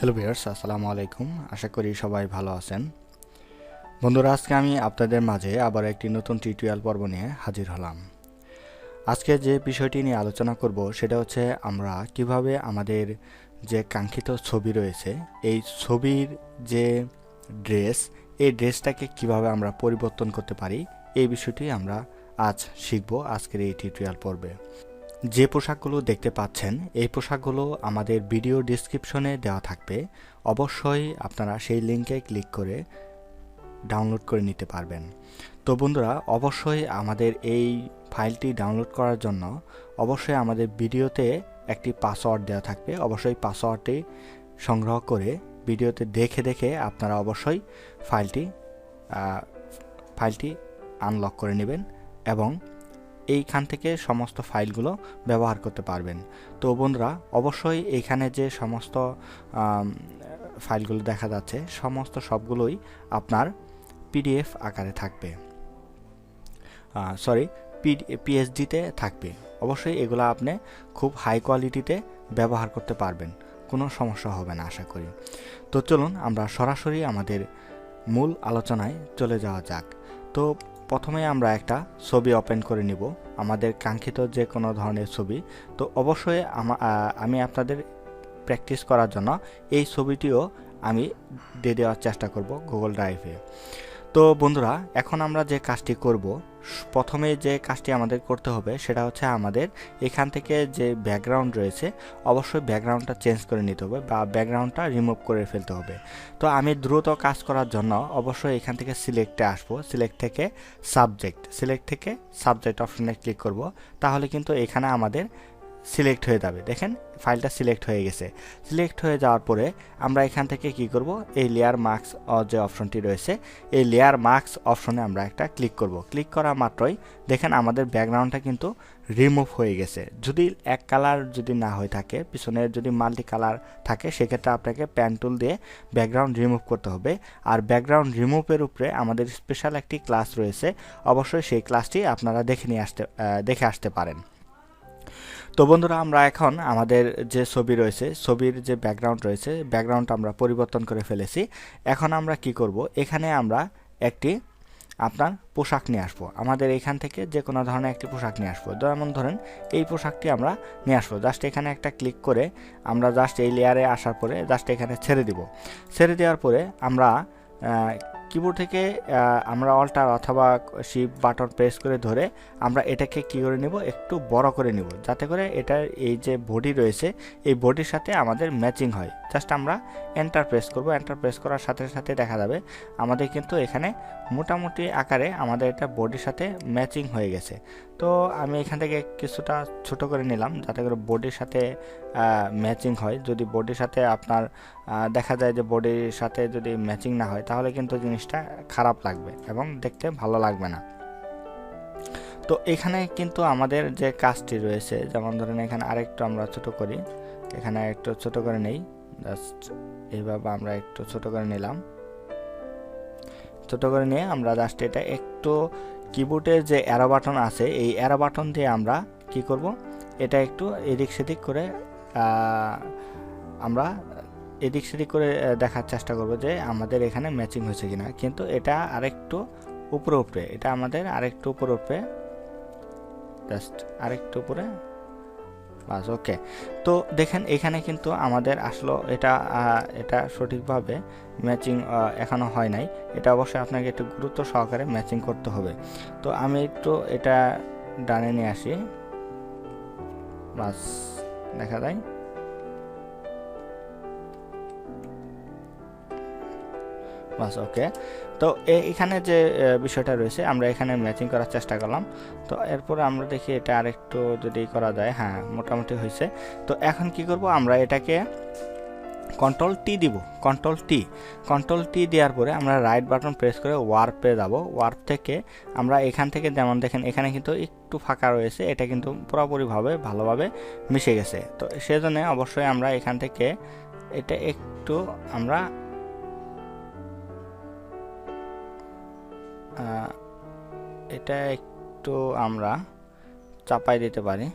Hello viewers, আসসালামু আলাইকুম। আশা করি সবাই ভালো আছেন। বন্ধুরা, আজকে আমি আপনাদের মাঝে আবার একটি নতুন টিউটোরিয়াল পর্ব নিয়ে হাজির হলাম। আজকে যে বিষয়টি নিয়ে আলোচনা করব সেটা হচ্ছে আমরা কিভাবে আমাদের যে কাঙ্ক্ষিত ছবি রয়েছে এই ছবির যে এই ড্রেসটাকে কিভাবে আমরা পরিবর্তন করতে পারি এই বিষয়টি আমরা আজ শিখব আজকের এই টিউটোরিয়াল পর্বে। যে পোশাকগুলো দেখতে পাচ্ছেন এই পোশাকগুলো আমাদের ভিডিও ডেসক্রিপশনে দেওয়া থাকবে। অবশ্যই আপনারা সেই লিঙ্কে ক্লিক করে ডাউনলোড করে নিতে পারবেন। তো বন্ধুরা, অবশ্যই আমাদের এই ফাইলটি ডাউনলোড করার জন্য অবশ্যই আমাদের ভিডিওতে একটি পাসওয়ার্ড দেওয়া থাকবে। অবশ্যই পাসওয়ার্ডটি সংগ্রহ করে ভিডিওতে দেখে দেখে আপনারা অবশ্যই ফাইলটি আনলক করে নেবেন এবং এইখান থেকে সমস্ত ফাইলগুলো ব্যবহার করতে পারবেন। তো বন্ধুরা, অবশ্যই এইখানে যে সমস্ত ফাইলগুলো দেখা যাচ্ছে সমস্ত সবগুলোই আপনার পিডিএফ আকারে থাকবে, পিএসডিতে থাকবে। অবশ্যই এগুলো আপনি খুব হাই কোয়ালিটিতে ব্যবহার করতে পারবেন, কোনো সমস্যা হবে না আশা করি। তো চলুন আমরা সরাসরি আমাদের মূল আলোচনায় চলে যাওয়া যাক। তো প্রথমে আমরা একটা ছবি ওপেন করে নিব, আমাদের কাঙ্ক্ষিত যে কোনো ধরনের ছবি। তো অবশ্যই আমি আপনাদের প্র্যাকটিস করার জন্য এই ছবিটিও আমি দিয়ে দেওয়ার চেষ্টা করব গুগল ড্রাইভে। তো বন্ধুরা, এখন আমরা যে কাজটি করব, প্রথমে যে কাজটি আমাদের করতে হবে সেটা হচ্ছে আমাদের এখান থেকে যে ব্যাকগ্রাউন্ড রয়েছে অবশ্যই ব্যাকগ্রাউন্ডটা চেঞ্জ করে নিতে হবে বা ব্যাকগ্রাউন্ডটা রিমুভ করে ফেলতে হবে। তো আমি দ্রুত কাজ করার জন্য অবশ্যই এখান থেকে সিলেক্টে আসবো, সিলেক্ট থেকে সাবজেক্ট অপশনে ক্লিক করব। তাহলে কিন্তু এখানে আমাদের সিলেক্ট হয়ে যাবে। দেখেন ফাইলটা সিলেক্ট হয়ে গেছে। সিলেক্ট হয়ে যাওয়ার পরে আমরা এখান থেকে কি করব, এই লেয়ার মার্কস যে অপশনটি রয়েছে এই লেয়ার মার্কস অপশনে আমরা একটা ক্লিক করব। ক্লিক করা মাত্রই দেখেন আমাদের ব্যাকগ্রাউন্ডটা কিন্তু রিমুভ হয়ে গেছে। যদি এক কালার যদি না হয়ে থাকে, পিছনের যদি মাল্টি কালার থাকে, সেক্ষেত্রে আপনাকে পেন টুল দিয়ে ব্যাকগ্রাউন্ড রিমুভ করতে হবে। আর ব্যাকগ্রাউন্ড রিমুভের উপরে আমাদের স্পেশাল একটি ক্লাস রয়েছে, অবশ্যই সেই ক্লাসটি আপনারা দেখে আসতে পারেন। তো বন্ধুরা, আমরা এখন আমাদের যে ছবি রয়েছে, ছবির যে ব্যাকগ্রাউন্ড রয়েছে, ব্যাকগ্রাউন্ডটা আমরা পরিবর্তন করে ফেলেছি। এখন আমরা কি করব, এখানে আমরা একটি আপনার পোশাক নিয়ে আসবো। আমাদের এখান থেকে যে কোনো ধরনের একটি পোশাক নিয়ে আসবো। যেমন ধরেন এই পোশাকটি আমরা নিয়ে আসবো। জাস্ট এখানে একটা ক্লিক করে আমরা জাস্ট এই লেয়ারে আসার পরে জাস্ট এখানে ছেড়ে দিব। ছেড়ে দেওয়ার পরে আমরা কিবোর্ড থেকে আমরা অল্টার অথবা শিফট বাটন প্রেস করে ধরে আমরা এটাকে কি করে নিব, একটু বড় করে নিব, যাতে করে এটার এই যে বডি রয়েছে এই বডির সাথে আমাদের ম্যাচিং হয়। জাস্ট আমরা এন্টার প্রেস করব। এন্টার প্রেস করার সাথে সাথে দেখা যাবে আমাদের কিন্তু এখানে মোটামুটি আকারে আমাদের এটা বডির সাথে ম্যাচিং হয়ে গেছে। তো আমি এখান থেকে কিছুটা ছোট করে নিলাম যাতে করে বডির সাথে ম্যাচিং হয়। যদি বডির সাথে আপনার দেখা যায় যে বডির সাথে যদি ম্যাচিং না হয় তাহলে কিন্তু জিনিসটা খারাপ লাগবে এবং দেখতে ভালো লাগবে না। তো এখানে কিন্তু আমাদের যে কাজটি রয়েছে, যেমন ধরেন এখানে আরেকটু আমরা ছোট করি, এখানে একটু ছোট করে নেই, জাস্ট এইভাবে আমরা একটু ছোট করে নিলাম। ছোট করে নিয়ে আমরা জাস্ট এটা একটু কিবোর্ডে যে অ্যারো বাটন আছে এই অ্যারো বাটন দিয়ে আমরা কি করব, এটা একটু এদিক সেদিক করে আমরা এদিক সেদিক করে দেখার চেষ্টা করব যে আমাদের এখানে ম্যাচিং হয়েছে কিনা। কিন্তু এটা আরেকটু উপরে এটা আমাদের আরেকটু উপরে জাস্ট আরেকটু উপরে, বাস ওকে। তো দেখেন এখানে কিন্তু আমাদের আসলে এটা সঠিকভাবে ম্যাচিং এখনো হয় নাই। এটা অবশ্যই আপনাকে একটু গুরুত্ব সহকারে ম্যাচিং করতে হবে। তো আমি একটু এটা ডানে নিয়ে আসি, বাস দেখা যায়। বাস ওকে। তো এখানে যে বিষয়টা রয়েছে আমরা এখানে ম্যাচিং করার চেষ্টা করলাম। তো এরপরে আমরা দেখি এটা আরেকটু যদি করা যায়, হ্যাঁ মোটামুটি হয়েছে। তো এখন কি করব, আমরা এটাকে কন্ট্রোল টি দেওয়ার পরে আমরা রাইট বাটন প্রেস করে ওয়ার্পে যাব। ওয়ার্প থেকে আমরা এখান থেকে যেমন দেখেন এখানে কিন্তু একটু ফাঁকা রয়েছে, এটা কিন্তু পুরোপুরিভাবে ভালোভাবে মিশে গেছে। তো সেজন্য অবশ্যই আমরা এখান থেকে এটা একটু আমরা চাপাই দিতে পারি।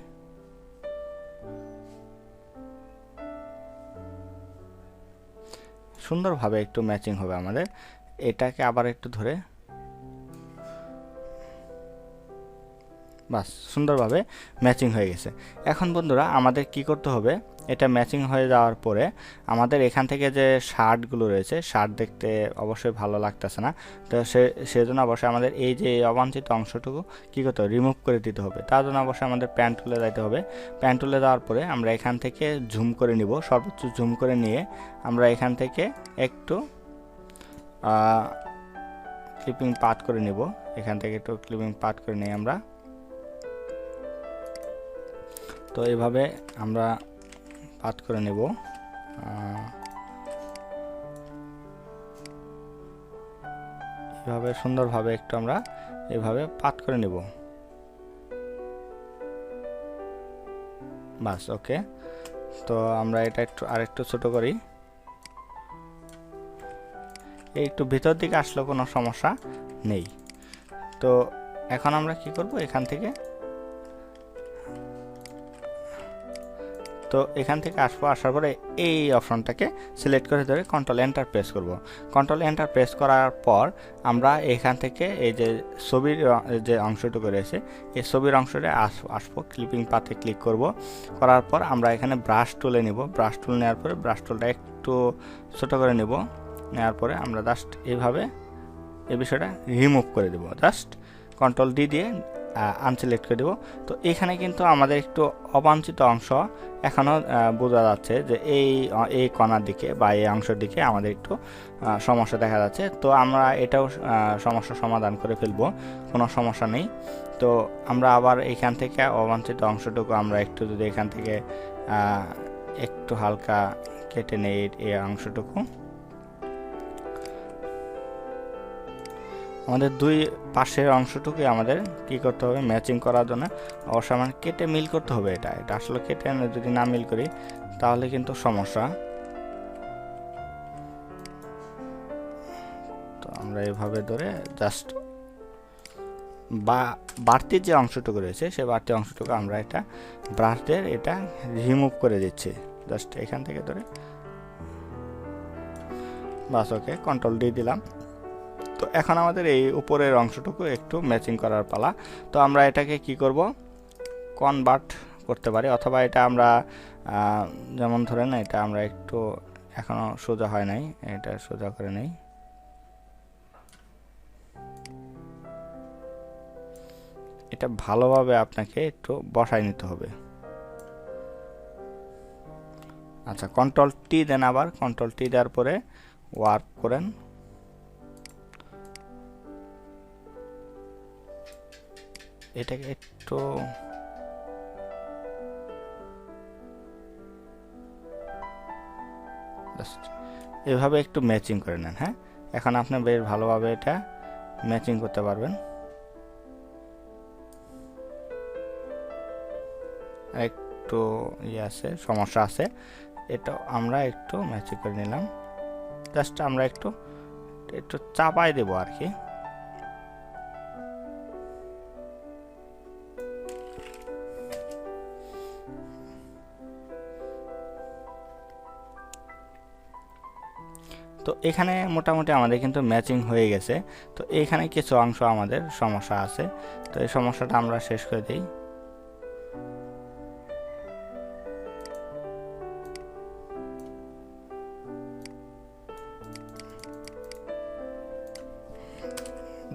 সুন্দরভাবে একটু ম্যাচিং হবে আমাদের। এটাকে আবার একটু ধরে বাস সুন্দরভাবে ম্যাচিং হয়ে গেছে। এখন বন্ধুরা আমাদের কি করতে হবে, এটা ম্যাচিং হয়ে যাওয়ার পরে আমাদের এখান থেকে যে শার্টগুলো রয়েছে, শার্ট দেখতে অবশ্যই ভালো লাগতেছে না, তো সেজন্য অবশ্যই আমাদের এই যে অবাঞ্ছিত অংশটুকু কী করতে হবে, রিমুভ করে দিতে হবে। তার জন্য অবশ্যই আমাদের প্যান টুলে যাইতে হবে। প্যান টুলে যাওয়ার পরে আমরা এখান থেকে জুম করে নিব, সর্বোচ্চ জুম করে নিয়ে আমরা এখান থেকে একটু ক্লিপিং পাথ করে নিব। এখান থেকে একটু ক্লিপিং পাথ করে নিই আমরা। তো এইভাবে আমরা পাথ করে নেব। এভাবে সুন্দরভাবে একটু আমরা এভাবে পাথ করে নেব। বাস ওকে। তো আমরা এটা আরেকটু ছোট করি। এই একটু ভিতর দিকে আসলে কোনো সমস্যা নেই। তো এখন আমরা কি করব, এখান থেকে আসার পরে এই অপশনটাকে সিলেক্ট করে ধরে কন্ট্রোল এন্টার প্রেস করব। কন্ট্রোল এন্টার প্রেস করার পর আমরা এখান থেকে এই যে ছবির যে অংশটুকু রয়েছে, এই ছবির অংশটা আসবো, ক্লিপিং পাথে ক্লিক করব। করার পর আমরা এখানে ব্রাশ টুলে নিব। ব্রাশ টুল নেওয়ার পরে ব্রাশ টুলটা একটু ছোট করে নেব। নেওয়ার পরে আমরা জাস্ট এইভাবে এই বিষয়টা রিমুভ করে দেব। জাস্ট কন্ট্রোল ডি দিয়ে আনসিলেক্ট করে দেব। তো এখানে কিন্তু আমাদের একটু অবাঞ্ছিত অংশ এখনও বোঝা যাচ্ছে যে এই কণার দিকে বা এই অংশের দিকে আমাদের একটু সমস্যা দেখা যাচ্ছে। তো আমরা এটাও সমস্যার সমাধান করে ফেলবো, কোনো সমস্যা নেই। তো আমরা আবার এখান থেকে অবাঞ্ছিত অংশটুকু আমরা একটু যদি এখান থেকে একটু হালকা কেটে নেই এই অংশটুকু। আমাদের দুই পাশের অংশটুকু আমাদের কি করতে হবে, ম্যাচিং করার জন্য অবশ্যই আমার কেটে মিল করতে হবে। এটা আসলে কেটে যদি না মিল করি তাহলে কিন্তু সমস্যা। তো আমরা এইভাবে ধরে জাস্ট বাড়তি যে অংশটুকু রয়েছে সেই বাড়তি অংশটুকু আমরা এটা ব্রাশ দিয়ে এটা রিমুভ করে দিচ্ছি। জাস্ট এখান থেকে ধরে বাস ওকে, কন্ট্রোল ডি দিলাম। তো এখন আমাদের এই উপরের অংশটুকু একটু ম্যাচিং করার পালা। তো আমরা এটাকে কি করব, কনভার্ট করতে পারি, অথবা এটা আমরা যেমন ধরেন এটা আমরা একটু এখনো সোজা হয় নাই, এটা সোজা করে নেই। এটা ভালোভাবে আপনাকে একটু বসাই নিতে হবে। আচ্ছা, কন্ট্রোল টি দেন, আবার কন্ট্রোল টি দেওয়ার পরে ওয়ার্ক করেন। এটাকে একটু এভাবে একটু ম্যাচিং করে নেন। হ্যাঁ, এখন আপনি বেশ ভালোভাবে এটা ম্যাচিং করতে পারবেন। একটু আছে, সমস্যা আছে, এটা আমরা একটু ম্যাচিং করে নিলাম। জাস্ট আমরা একটু চাপাই দেবো আর কি। তো এখানে মোটামুটি আমাদের কিন্তু ম্যাচিং হয়ে গেছে। তো এখানে কিছু অংশ আমাদের সমস্যা আছে, তো এই সমস্যাটা আমরা শেষ করে দিই।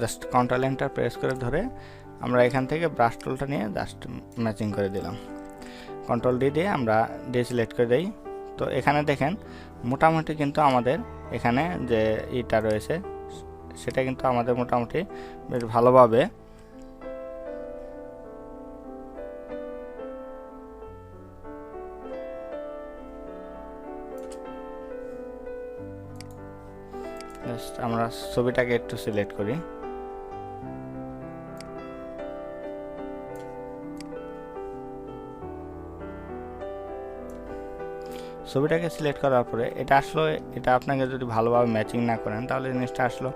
জাস্ট কন্ট্রোল এন্টার প্রেস করে ধরে আমরা এখান থেকে ব্রাশ টুলটা নিয়ে জাস্ট ম্যাচিং করে দিলাম। কন্ট্রোল ডি দিয়ে আমরা ডিসিলেক্ট করে দিই। তো এখানে দেখেন মোটামুটি কিন্তু আমাদের এখানে যে ইটা রয়েছে সেটা কিন্তু আমাদের মোটামুটি বেশ ভালোভাবে আমরা ছবিটাকে একটু সিলেক্ট করি। ছবিটাকে সিলেক্ট করার পরে এটা আসলে এটা আপনাকে যদি ভালোভাবে ম্যাচিং না করেন তাহলে জিনিসটা আসলে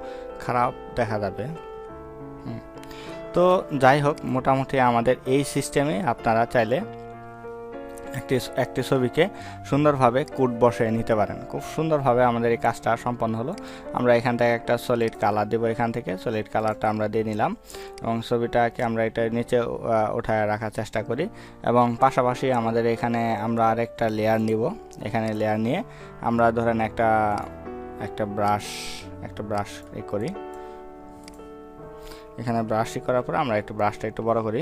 খারাপ দেখা যাবে। তো যাই হোক, মোটামুটি আমাদের এই সিস্টেমে আপনারা চাইলে একটি ছবিকে সুন্দরভাবে কুট বসিয়ে নিতে পারেন। খুব সুন্দরভাবে আমাদের এই কাজটা সম্পন্ন হলো। আমরা এখান থেকে একটা সলিড কালার দেব, এখান থেকে সলিড কালারটা আমরা দিয়ে নিলাম এবং ছবিটাকে আমরা এটা নিচে উঠায় রাখার চেষ্টা করি এবং পাশাপাশি আমাদের এখানে আমরা আরেকটা লেয়ার নিব। এখানে লেয়ার নিয়ে আমরা ধরেন একটা ব্রাশ করি। এখানে ব্রাশই করার পরে আমরা একটু ব্রাশটা একটু বড় করি,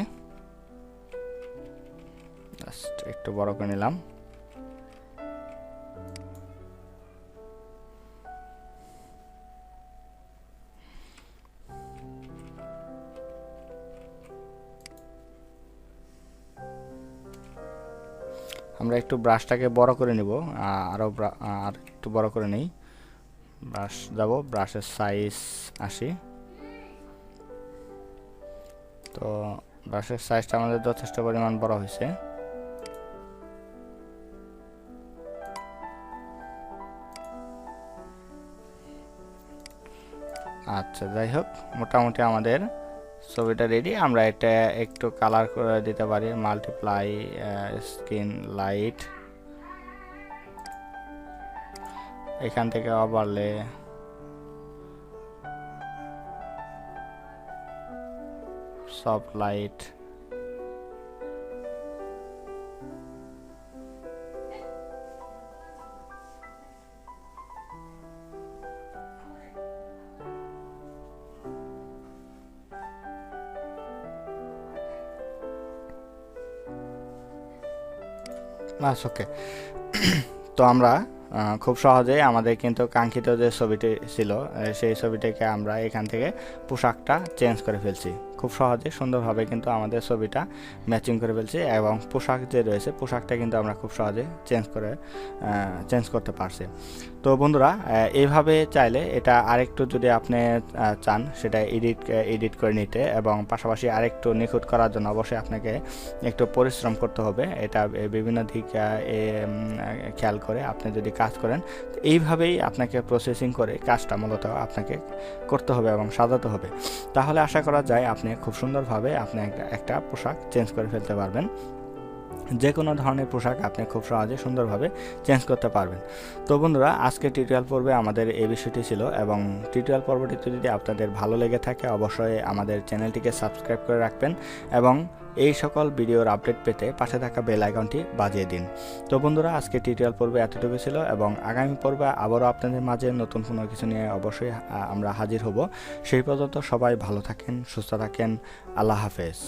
একটু বড় করে নিলাম। আমরা একটু ব্রাশটাকে বড় করে নিব, আর একটু বড় করে নেই। ব্রাশ যাব, ব্রাশের সাইজ 80। তো ব্রাশের সাইজটা আমাদের যথেষ্ট পরিমাণ বড় হয়েছে। আচ্ছা, যাই হোক, মোটামুটি আমাদের ছবিটা রেডি। আমরা এটা একটু কালার করে দিতে পারি, মাল্টিপ্লাই স্ক্রিন লাইট, এখান থেকে ওভারলে, সফট লাইট, বাস ওকে। তো আমরা খুব সহজেই আমাদের কিন্তু কাঙ্ক্ষিত যে ছবিটি ছিল সেই ছবিটাকে আমরা এখান থেকে পোশাকটা চেঞ্জ করে ফেলছি। খুব সহজে সুন্দরভাবে কিন্তু আমাদের ছবিটা ম্যাচিং করে ফেলছি এবং পোশাক যে রয়েছে পোশাকটা কিন্তু আমরা খুব সহজে চেঞ্জ করতে পারছি। তো বন্ধুরা, এইভাবে চাইলে এটা আরেকটু যদি আপনি চান সেটা এডিট করে নিতে এবং পাশাপাশি আরেকটু নিখুঁত করার জন্য অবশ্যই আপনাকে একটু পরিশ্রম করতে হবে। এটা বিভিন্ন দিক খেয়াল করে আপনি যদি কাজ করেন, এইভাবেই আপনাকে প্রসেসিং করে কাজটা মূলত আপনাকে করতে হবে এবং সাজাতে হবে। তাহলে আশা করা যায় আপনি খুব সুন্দরভাবে আপনি একটা পোশাক চেঞ্জ করে ফেলতে পারবেন। যে কোনো ধরনের পোশাক আপনি খুব সহজে সুন্দরভাবে চেঞ্জ করতে পারবেন। তো বন্ধুরা, আজকে টিউটোরিয়াল পর্বে আমাদের এই বিষয়টি ছিল এবং টিউটোরিয়াল পর্বটিতে যদি আপনাদের ভালো লেগে থাকে অবশ্যই আমাদের চ্যানেলটিকে সাবস্ক্রাইব করে রাখবেন এবং এই সকল ভিডিওর আপডেট পেতে পাশে থাকা বেল আইকনটি বাজিয়ে দিন। তো বন্ধুরা, আজকে টিউটোরিয়াল পর্বে এতটুকু ছিল এবং আগামী পর্বে আবারও আপনাদের মাঝে নতুন কোনো কিছু নিয়ে অবশ্যই আমরা হাজির হব। সেই পর্যন্ত সবাই ভালো থাকেন, সুস্থ থাকেন। আল্লাহ হাফেজ।